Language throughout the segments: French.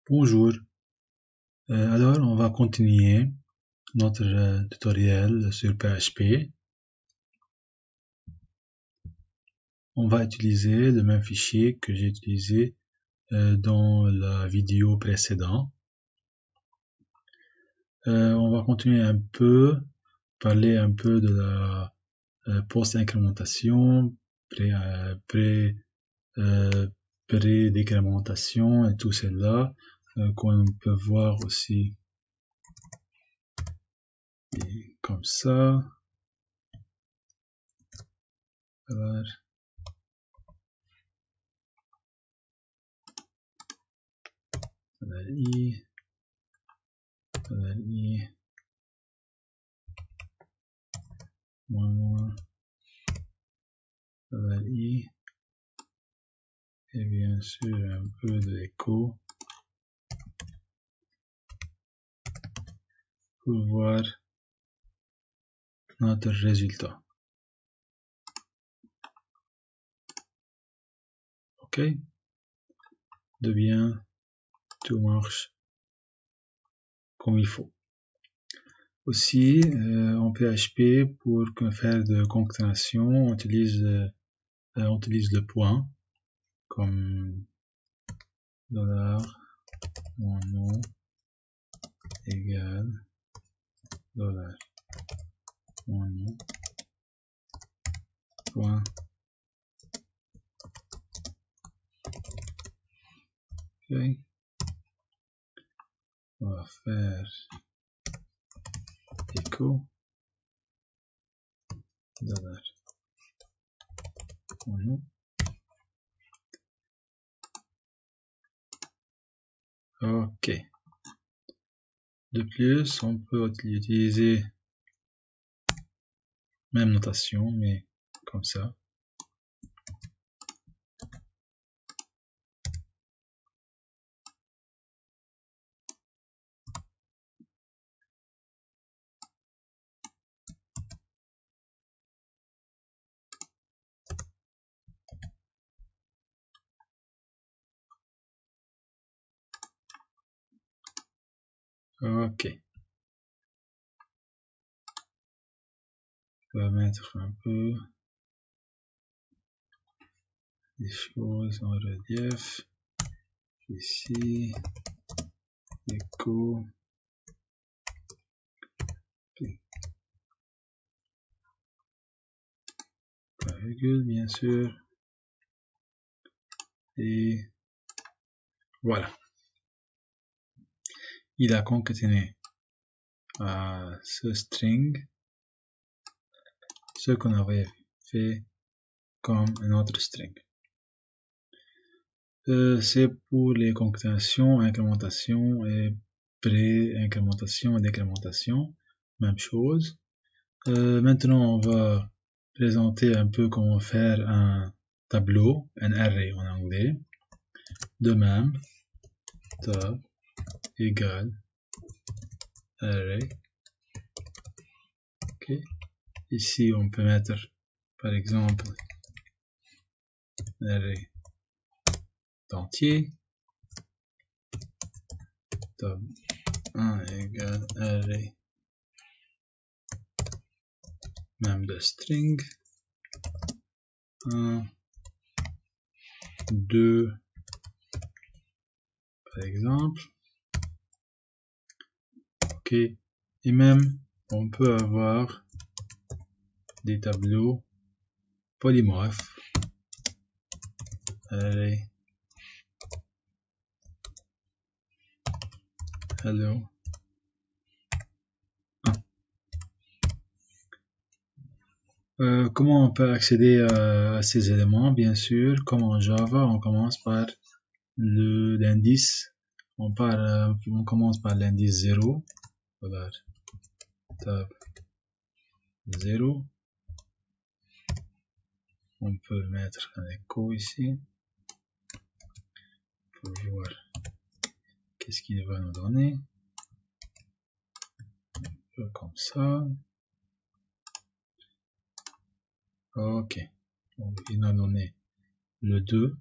Bonjour, alors on va continuer notre tutoriel sur PHP. On va utiliser le même fichier que j'ai utilisé dans la vidéo précédente. On va continuer un peu, parler un peu de la post-incrémentation, pré-décrémentation et tout cela qu'on peut voir aussi comme ça. Alors, i, moins, i, et bien sûr un peu de écho pour voir notre résultat. Ok, de bien, tout marche comme il faut. Aussi, en PHP, pour faire de concaténation, on utilise le point comme $, mon nom égale $, mon nom, point. Okay. On va faire écho $, mon nom. Ok. De plus, on peut utiliser même notation, mais comme ça. Ok. On va mettre un peu des choses en relief. Ici, écho. Point virgule, bien sûr. Et voilà. Il a concaténé à ce string ce qu'on avait fait comme un autre string. C'est pour les concaténations, incrémentation et pré-incrémentation et décrémentation. Même chose. Maintenant, on va présenter un peu comment faire un tableau, un array en anglais. De même, tab égale array. Okay. Ici, on peut mettre, par exemple, un array d'entier. Tab 1 égale array même de string. 1, 2, par exemple. Ok. Et même, on peut avoir des tableaux polymorphes. Array hello 1. Comment on peut accéder à ces éléments? Bien sûr, comme en Java, on commence par l'indice. On commence par l'indice 0. Voilà. Tab 0. On peut mettre un écho ici pour voir qu'est-ce qu'il va nous donner. Comme ça. Ok. Donc, il m'a donné le 2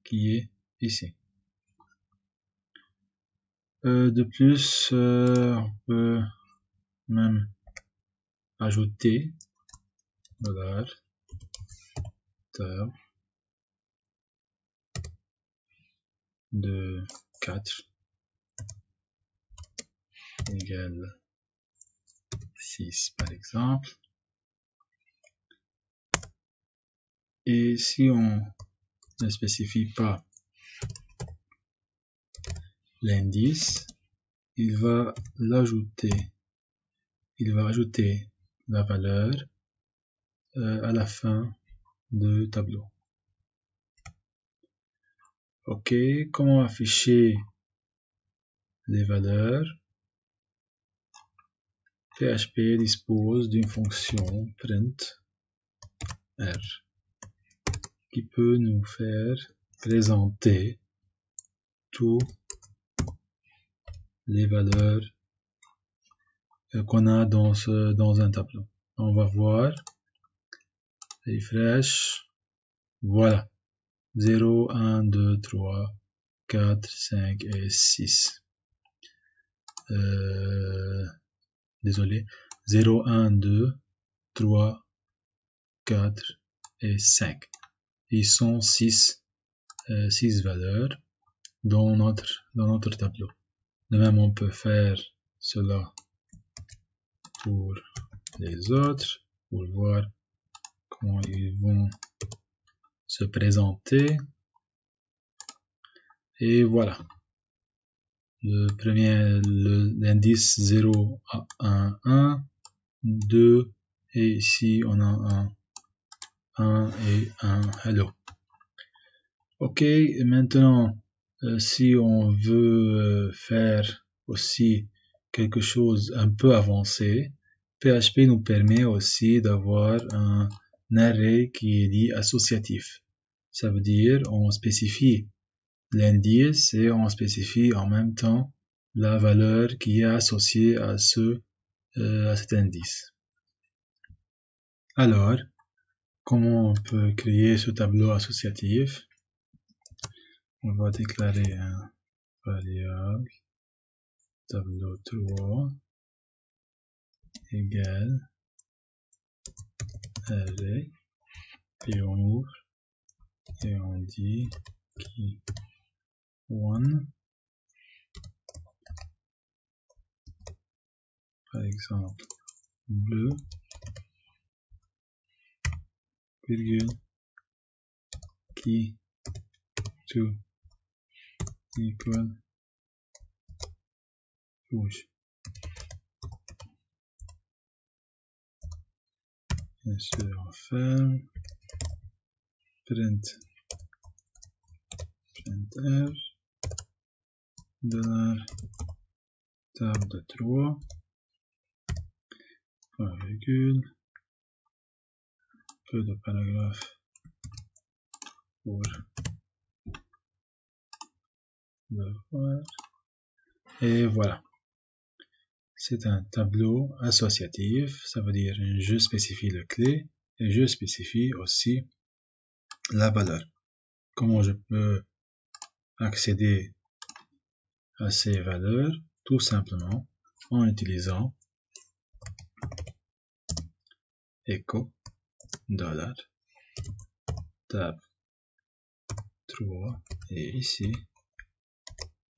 qui est ici. De plus, on peut même ajouter $, tab de 4 égale 6 par exemple. Et si on ne spécifie pas l'indice, il va ajouter la valeur à la fin du tableau. Ok, comment afficher les valeurs? PHP dispose d'une fonction print r qui peut nous faire présenter toutes les valeurs qu'on a dans un tableau. On va voir, refresh, voilà, 0, 1, 2, 3, 4, 5 et 6. Désolé, 0, 1, 2, 3, 4 et 5. Ils sont 6 valeurs dans notre tableau. De même, on peut faire cela pour les autres, pour voir comment ils vont se présenter. Et voilà. Le premier, l'indice 0 à 1, 1, 2, et ici on a 1 et 1 hello. Ok, maintenant, si on veut faire aussi quelque chose un peu avancé, PHP nous permet aussi d'avoir un array qui est dit associatif. Ça veut dire on spécifie l'indice et on spécifie en même temps la valeur qui est associée à cet indice. Alors, comment on peut créer ce tableau associatif? On va déclarer un variable tableau 3 égale array et on ouvre et on dit key 1 par exemple bleu virgule key 2 equal rouge. Bien sûr, on ferme print r $table de 3 point virgule peu de paragraphe pour le voir. Et voilà. C'est un tableau associatif, ça veut dire je spécifie la clé et je spécifie aussi la valeur. Comment je peux accéder à ces valeurs? Tout simplement en utilisant echo $tab 3 et ici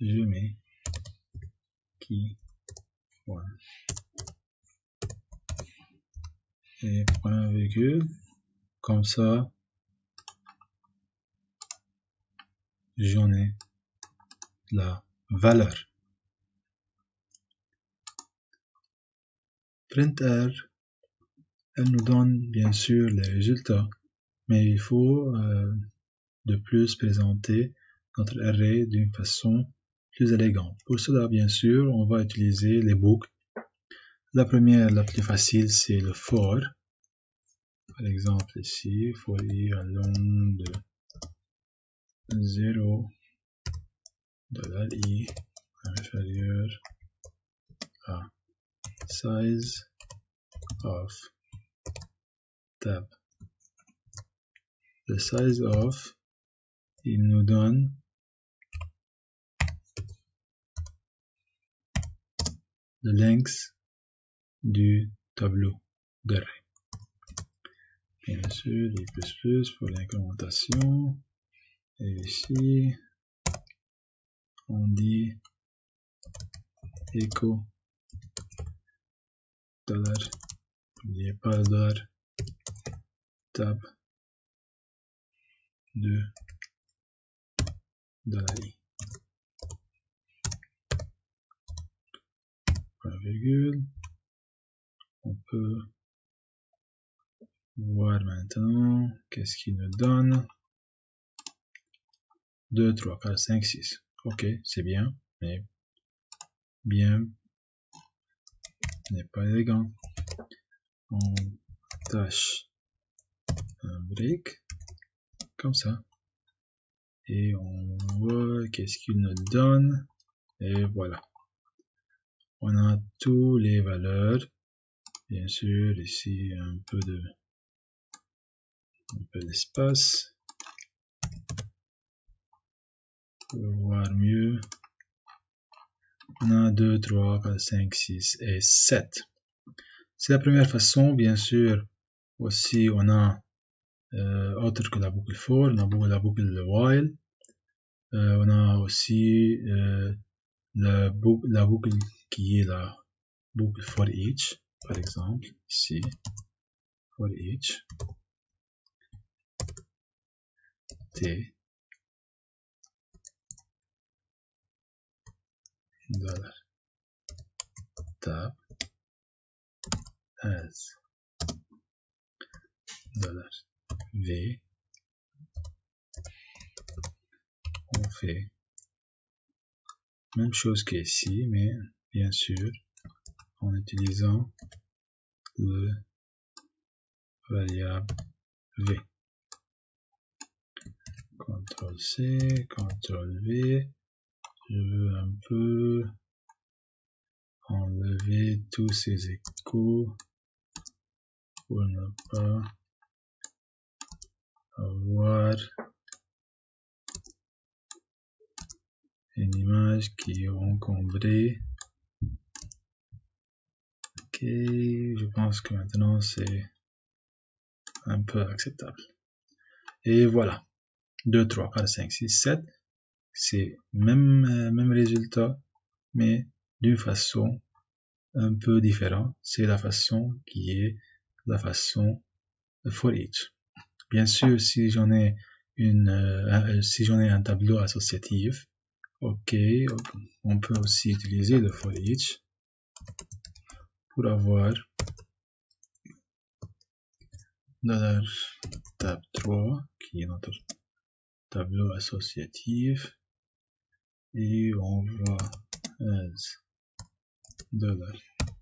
je mets key 1 et point virgule, comme ça j'en ai la valeur. Print_r, elle nous donne bien sûr les résultats, mais il faut de plus présenter notre array d'une façon plus élégante. Pour cela, bien sûr, on va utiliser les boucles. La première, la plus facile, c'est le for. Par exemple ici, for i allant de 0 $i inférieur à size of tab. Le size of, il nous donne le length du tableau d'array. Bien sûr, i++ pour l'incrémentation. Et ici, on dit echo dollar, n'oubliez pas le dollar, tab de $i. Point virgule. On peut voir maintenant qu'est-ce qu'il nous donne. 2, 3, 4, 5, 6. Ok, c'est bien, mais bien n'est pas élégant. On tâche un break comme ça et on voit qu'est-ce qu'il nous donne. Et voilà, on a tous les valeurs. Bien sûr, ici un peu d'espace pour voir mieux. On a 2, 3, 4, 5, 6 et 7. C'est la première façon. Bien sûr, aussi on a autre que la boucle for, on a la boucle while. On a aussi la boucle qui est la boucle for each, par exemple, ici, for each, t, dollar, tab, as, dollar, v, on fait même chose qu'ici, mais bien sûr, en utilisant le variable v. CTRL C, CTRL V. Je veux un peu enlever tous ces échos pour ne pas avoir une image qui est encombrée. Ok, je pense que maintenant c'est un peu acceptable. Et voilà, 2, 3, 4, 5, 6, 7, c'est même résultat, mais d'une façon un peu différente. C'est la façon qui est la façon for each. Bien sûr, si j'en ai un tableau associatif, ok, on peut aussi utiliser le for each pour avoir tab 3 qui est notre tableau associatif et on voit as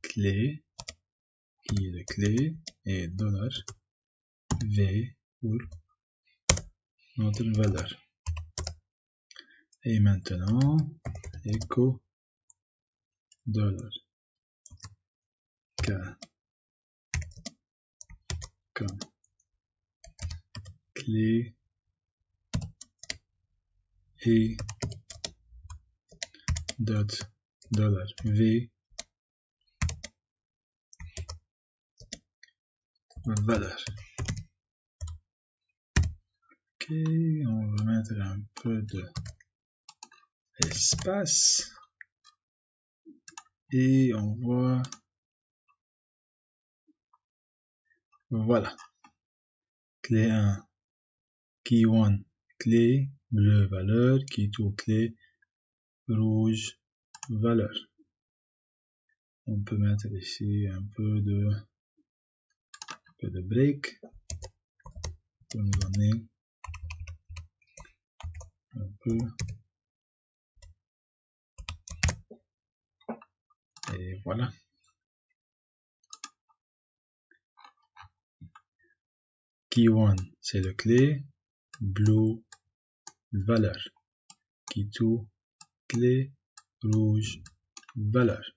$clé qui est de clé et $v pour notre valeur. Et maintenant, echo $k comme clé et $v valeur. Ok, on va mettre un peu d'espace et on voit, voilà, clé 1, key 1, clé bleu valeur, key 2, clé rouge valeur. On peut mettre ici un peu de break pour nous donner un peu. Et voilà. Key 1, c'est le clé, blue, valeur. Key 2, clé, rouge, valeur.